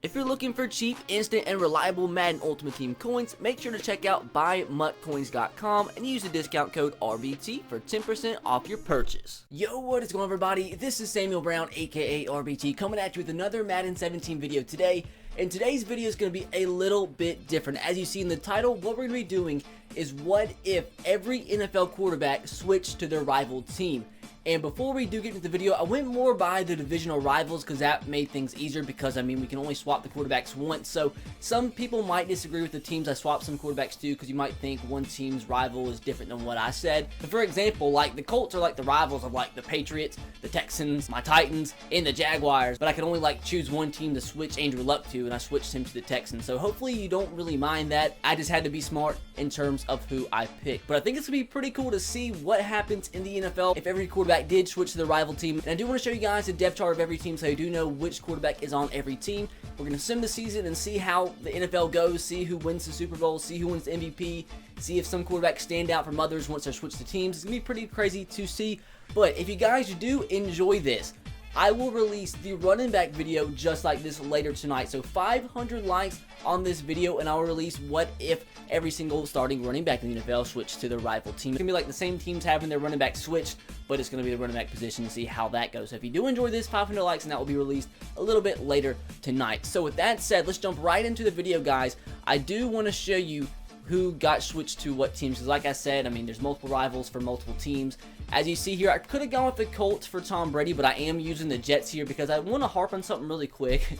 If you're looking for cheap, instant, and reliable Madden Ultimate Team coins, make sure to check out buymutcoins.com and use the discount code RBT for 10% off your purchase. Yo, what is going on, everybody? This is Samuel Brown, aka RBT, coming at you with another Madden 17 video today. And today's video is going to be a little bit different. As you see in the title, what we're going to be doing is what if every NFL quarterback switched to their rival team. And before we do get into the video, I went more by the divisional rivals because that made things easier because, I mean, we can only swap the quarterbacks once. So some people might disagree with the teams I swapped some quarterbacks to because you might think one team's rival is different than what I said. But for example, like the Colts are like the rivals of like the Patriots, the Texans, my Titans, and the Jaguars. But I could only like choose one team to switch Andrew Luck to, and I switched him to the Texans. So hopefully you don't really mind that. I just had to be smart in terms of who I picked. But I think it's going to be pretty cool to see what happens in the NFL if every quarterback did switch to the rival team. And I do want to show you guys the depth chart of every team so you do know which quarterback is on every team. We're going to sim the season and see how the NFL goes, see who wins the Super Bowl, see who wins the MVP, see if some quarterbacks stand out from others once they're switched to teams. It's going to be pretty crazy to see. But if you guys do enjoy this, I will release the running back video just like this later tonight. So 500 likes on this video and I'll release what if every single starting running back in the NFL switched to their rival team. It's going to be like the same teams having their running back switched, but it's going to be the running back position to see how that goes. So if you do enjoy this, 500 likes and that will be released a little bit later tonight. So with that said, let's jump right into the video, guys. I do want to show you who got switched to what teams, because like I said, I mean, there's multiple rivals for multiple teams. As you see here, I could have gone with the Colts for Tom Brady, but I am using the Jets here because I want to harp on something really quick.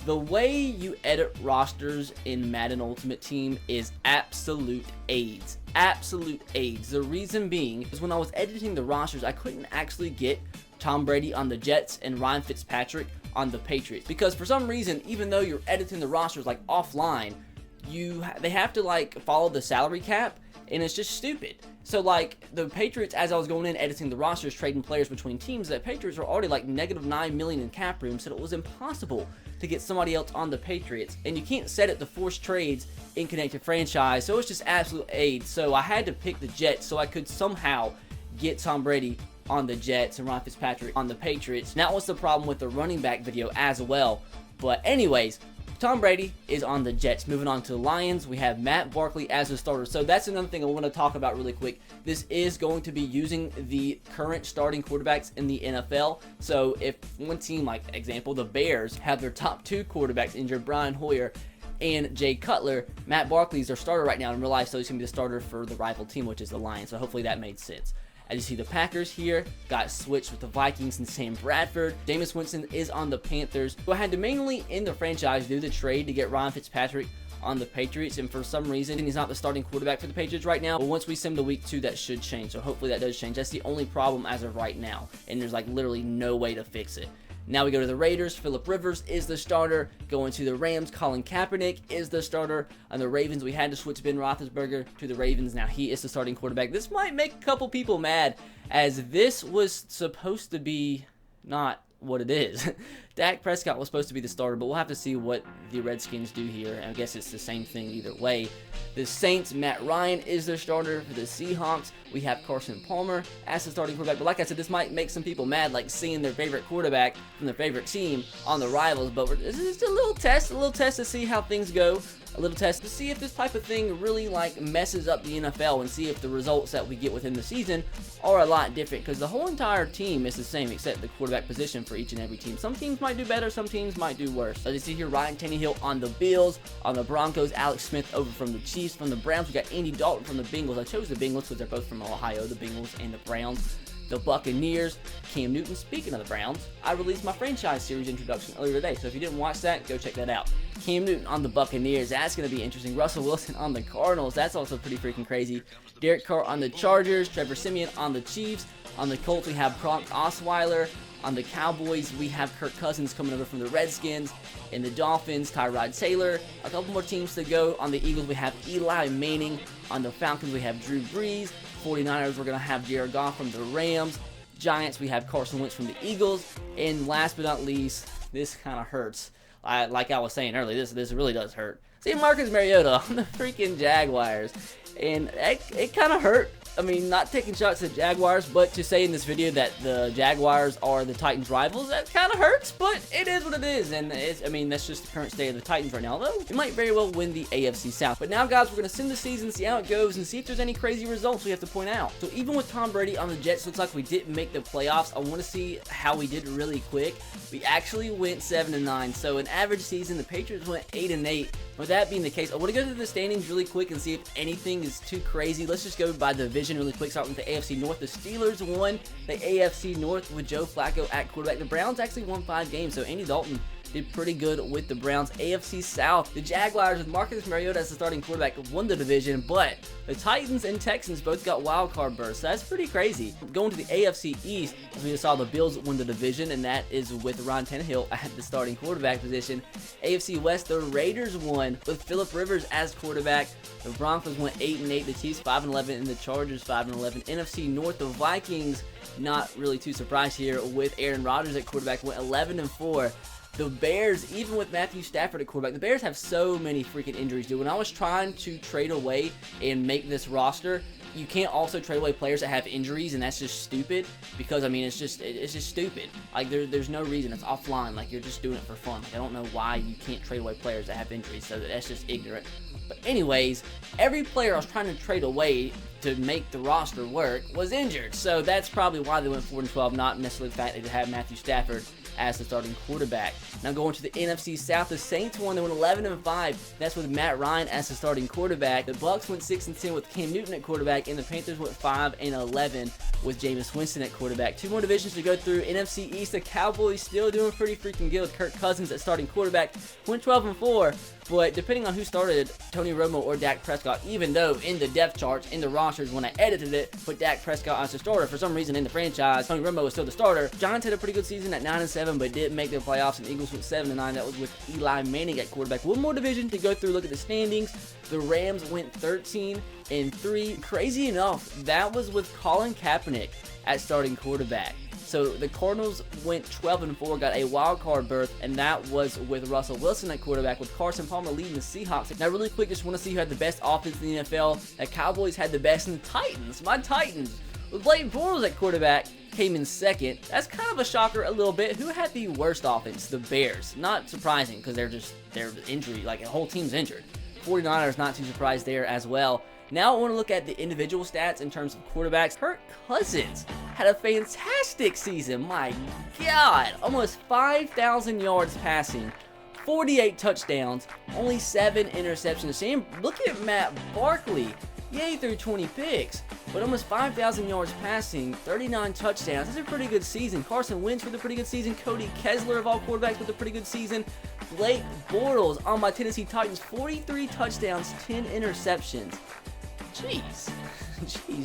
The way you edit rosters in Madden Ultimate Team is absolute AIDS. Absolute AIDS. The reason being is when I was editing the rosters, I couldn't actually get Tom Brady on the Jets and Ryan Fitzpatrick on the Patriots. Because for some reason, even though you're editing the rosters like offline, they have to like follow the salary cap, and it's just stupid. So like the Patriots, as I was going in editing the rosters, trading players between teams, the Patriots were already like negative $9 million in cap room, so it was impossible to get somebody else on the Patriots. And you can't set it to force trades in connected franchise, so it's just absolute AIDS. So I had to pick the Jets so I could somehow get Tom Brady on the Jets and Ryan Fitzpatrick on the Patriots. And that was the problem with the running back video as well. But anyways, Tom Brady is on the Jets. Moving on to the Lions, we have Matt Barkley as a starter. So that's another thing I want to talk about really quick. This is going to be using the current starting quarterbacks in the NFL. So if one team, like example, the Bears, have their top two quarterbacks injured, Brian Hoyer and Jay Cutler, Matt Barkley is their starter right now in real life, so he's going to be the starter for the rival team, which is the Lions. So hopefully that made sense. As you see, the Packers here got switched with the Vikings and Sam Bradford. Jameis Winston is on the Panthers. So I had to mainly, in the franchise, do the trade to get Ryan Fitzpatrick on the Patriots, and for some reason, he's not the starting quarterback for the Patriots right now. But once we sim to week 2, that should change. So hopefully that does change. That's the only problem as of right now, and there's like literally no way to fix it. Now we go to the Raiders. Phillip Rivers is the starter. Going to the Rams, Colin Kaepernick is the starter. On the Ravens, we had to switch Ben Roethlisberger to the Ravens. Now he is the starting quarterback. This might make a couple people mad, as this was supposed to be not what it is. Dak Prescott was supposed to be the starter, but we'll have to see what the Redskins do here. And I guess it's the same thing either way. The Saints, Matt Ryan is their starter. For the Seahawks, we have Carson Palmer as the starting quarterback. But like I said, this might make some people mad, like seeing their favorite quarterback from their favorite team on the rivals. But this is just a little test to see how things go. A little test to see if this type of thing really like messes up the NFL and see if the results that we get within the season are a lot different, because the whole entire team is the same except the quarterback position for each and every team. Some teams might do better, some teams might do worse. As you see here, Ryan Tannehill on the Bills. On the Broncos, Alex Smith over from the Chiefs. From the Browns, we got Andy Dalton from the Bengals. I chose the Bengals because they're both from Ohio, the Bengals and the Browns. The Buccaneers, Cam Newton. Speaking of the Browns, I released my franchise series introduction earlier today, so if you didn't watch that, go check that out. Cam Newton on the Buccaneers, that's going to be interesting. Russell Wilson on the Cardinals, that's also pretty freaking crazy. Derek Carr on the Chargers, Trevor Siemian on the Chiefs. On the Colts, we have Brock Osweiler. On the Cowboys, we have Kirk Cousins coming over from the Redskins. In the Dolphins, Tyrod Taylor. A couple more teams to go. On the Eagles, we have Eli Manning. On the Falcons, we have Drew Brees. 49ers, we're going to have Jared Goff from the Rams. Giants, we have Carson Wentz from the Eagles. And last but not least, this kind of hurts. Like I was saying earlier, this really does hurt. See Marcus Mariota on the freaking Jaguars. And it kind of hurt. I mean, not taking shots at Jaguars, but to say in this video that the Jaguars are the Titans' rivals, that kind of hurts, but it is what it is, and I mean, that's just the current state of the Titans right now, although we might very well win the AFC South. But now, guys, we're going to sim the season, see how it goes, and see if there's any crazy results we have to point out. So even with Tom Brady on the Jets, looks like we didn't make the playoffs. I want to see how we did really quick. We actually went 7-9, so an average season, the Patriots went 8-8. With that being the case, I want to go through the standings really quick and see if anything is too crazy. Let's just go by the division really quick, starting with the AFC North. The Steelers won the AFC North with Joe Flacco at quarterback. The Browns actually won 5 games, so Andy Dalton did pretty good with the Browns. AFC South, the Jaguars with Marcus Mariota as the starting quarterback won the division, but the Titans and Texans both got wild card berths, so that's pretty crazy. Going to the AFC East, as we just saw, the Bills win the division, and that is with Ryan Tannehill at the starting quarterback position. AFC West, the Raiders won with Phillip Rivers as quarterback. The Broncos went 8-8, the Chiefs 5-11, and the Chargers 5-11. NFC North, the Vikings, not really too surprised here, with Aaron Rodgers at quarterback, went 11-4. The Bears, even with Matthew Stafford at quarterback, the Bears have so many freaking injuries, dude. When I was trying to trade away and make this roster, you can't also trade away players that have injuries, and that's just stupid, because, I mean, it's just stupid. Like, there's no reason. It's offline. Like, you're just doing it for fun. Like, I don't know why you can't trade away players that have injuries, so that's just ignorant. But anyways, every player I was trying to trade away to make the roster work was injured, so that's probably why they went 4-12, not necessarily the fact that they had Matthew Stafford as the starting quarterback. Now going to the NFC South, the Saints won. They went 11-5. That's with Matt Ryan as the starting quarterback. The Bucks went 6-10 with Cam Newton at quarterback, and the Panthers went 5-11 with Jameis Winston at quarterback. 2 more divisions to go through. NFC East, the Cowboys still doing pretty freaking good with Kirk Cousins at starting quarterback. Went 12-4. But depending on who started, Tony Romo or Dak Prescott, even though in the depth charts, in the rosters, when I edited it, put Dak Prescott as the starter, for some reason in the franchise, Tony Romo was still the starter. Giants had a pretty good season at 9-7, but didn't make the playoffs, and Eagles went 7-9. That was with Eli Manning at quarterback. One more division to go through, look at the standings. The Rams went 13-3. Crazy enough, that was with Colin Kaepernick at starting quarterback. So the Cardinals went 12-4, got a wild card berth, and that was with Russell Wilson at quarterback, with Carson Palmer leading the Seahawks. Now, really quick, just want to see who had the best offense in the NFL. The Cowboys had the best, and the Titans, my Titans, with Blake Bortles at quarterback, came in second. That's kind of a shocker a little bit. Who had the worst offense? The Bears. Not surprising, because they're injury, like the whole team's injured. 49ers, not too surprised there as well. Now I want to look at the individual stats in terms of quarterbacks. Kirk Cousins had a fantastic season. My God, almost 5,000 yards passing, 48 touchdowns, only 7 interceptions. Same, look at Matt Barkley. Yay, threw 20 picks, but almost 5,000 yards passing, 39 touchdowns. That's a pretty good season. Carson Wentz with a pretty good season. Cody Kessler of all quarterbacks with a pretty good season. Blake Bortles on my Tennessee Titans, 43 touchdowns, 10 interceptions. Jeez,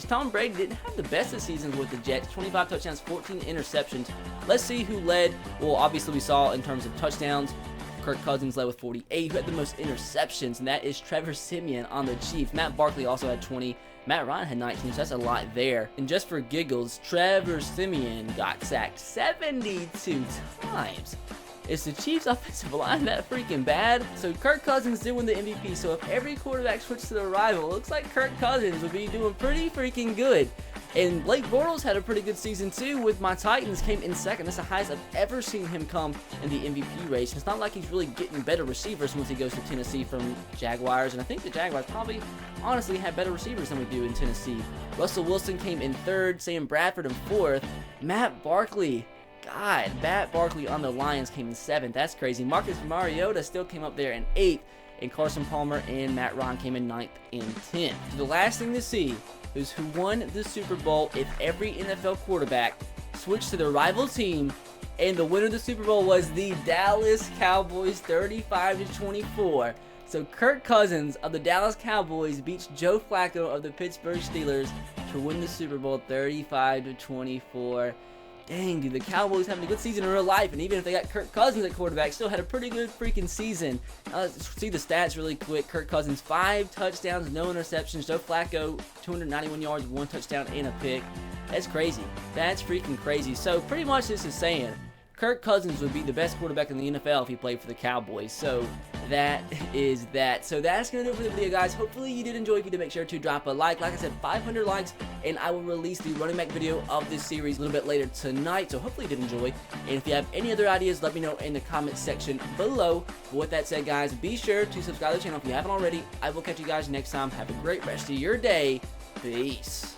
Tom Brady didn't have the best of seasons with the Jets. 25 touchdowns, 14 interceptions. Let's see who led. Well, obviously we saw in terms of touchdowns, Kirk Cousins led with 48. Who had the most interceptions? And that is Trevor Siemian on the Chiefs. Matt Barkley also had 20. Matt Ryan had 19, so that's a lot there. And just for giggles, Trevor Siemian got sacked 72 times. Is the Chiefs' offensive line that freaking bad? So Kirk Cousins did win the MVP, so if every quarterback switched to the rival, it looks like Kirk Cousins would be doing pretty freaking good. And Blake Bortles had a pretty good season too, with my Titans, came in second. That's the highest I've ever seen him come in the MVP race. It's not like he's really getting better receivers once he goes to Tennessee from Jaguars, and I think the Jaguars probably honestly have better receivers than we do in Tennessee. Russell Wilson came in third, Sam Bradford in fourth. Matt Barkley, God, Matt Barkley on the Lions came in 7th. That's crazy. Marcus Mariota still came up there in 8th. And Carson Palmer and Matt Ryan came in 9th and 10th. So the last thing to see is who won the Super Bowl if every NFL quarterback switched to their rival team. And the winner of the Super Bowl was the Dallas Cowboys, 35-24. So Kirk Cousins of the Dallas Cowboys beats Joe Flacco of the Pittsburgh Steelers to win the Super Bowl 35-24. Dang, dude, the Cowboys having a good season in real life, and even if they got Kirk Cousins at quarterback, still had a pretty good freaking season. Let's see the stats really quick. Kirk Cousins, 5 touchdowns, no interceptions. Joe Flacco, 291 yards, 1 touchdown, and a pick. That's crazy. That's freaking crazy. So pretty much this is saying Kirk Cousins would be the best quarterback in the NFL if he played for the Cowboys. So that is that. So that's going to do it for the video, guys. Hopefully you did enjoy. If you did, make sure to drop a like. Like I said, 500 likes, and I will release the running back video of this series a little bit later tonight. So hopefully you did enjoy. And if you have any other ideas, let me know in the comment section below. But with that said, guys, be sure to subscribe to the channel if you haven't already. I will catch you guys next time. Have a great rest of your day. Peace.